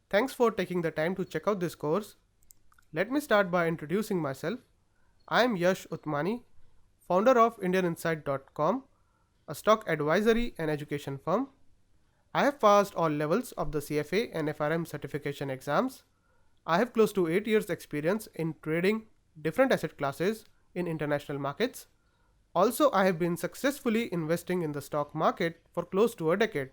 Thanks for taking the time to check out this course. Let me start by introducing myself. I am Yash Utmani, founder of IndianInsight.com, a stock advisory and education firm. I have passed all levels of the CFA and FRM certification exams. I have close to 8 years experience in trading different asset classes in international markets. Also, I have been successfully investing in the stock market for close to a decade.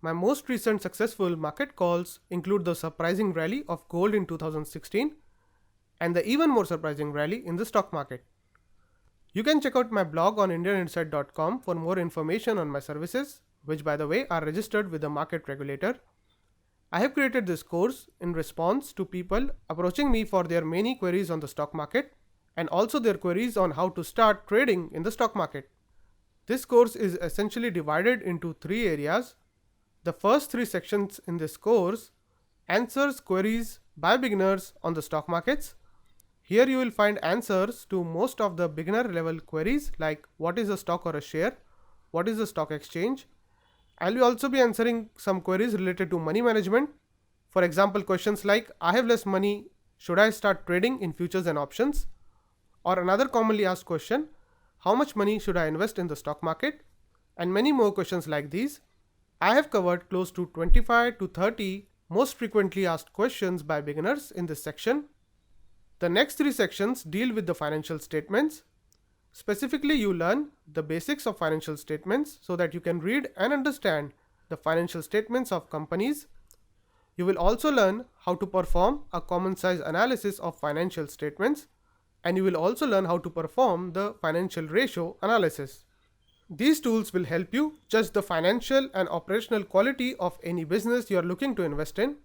My most recent successful market calls include the surprising rally of gold in 2016 and the even more surprising rally in the stock market. You can check out my blog on indianinsight.com for more information on my services, which by the way are registered with the market regulator. I have created this course in response to people approaching me for their many queries on the stock market and also their queries on how to start trading in the stock market. This course is essentially divided into three areas. The first three sections in this course answers queries by beginners on the stock markets. Here you will find answers to most of the beginner level queries like what is a stock or a share, what is a stock exchange. I will also be answering some queries related to money management. For example, questions like I have less money, should I start trading in futures and options? Or another commonly asked question, how much money should I invest in the stock market? And many more questions like these. I have covered close to 25 to 30 most frequently asked questions by beginners in this section. The next three sections deal with the financial statements. Specifically, you learn the basics of financial statements so that you can read and understand the financial statements of companies. You will also learn how to perform a common size analysis of financial statements, and you will also learn how to perform the financial ratio analysis. These tools will help you judge the financial and operational quality of any business you are looking to invest in.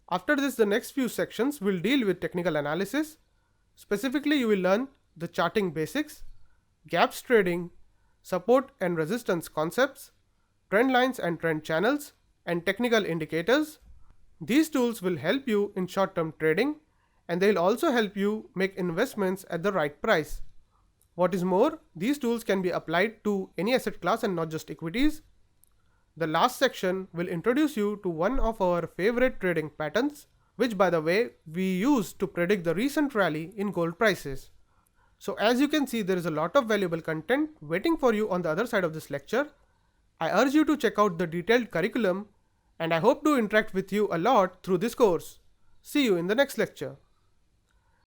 After this, the next few sections will deal with technical analysis. Specifically, you will learn the charting basics, gaps trading, support and resistance concepts, trend lines and trend channels, and technical indicators. These tools will help you in short-term trading, and they will also help you make investments at the right price. What is more, these tools can be applied to any asset class and not just equities. The last section will introduce you to one of our favorite trading patterns, which by the way we use to predict the recent rally in gold prices. So as you can see, there is a lot of valuable content waiting for you on the other side of this lecture. I urge you to check out the detailed curriculum, and I hope to interact with you a lot through this course. See you in the next lecture.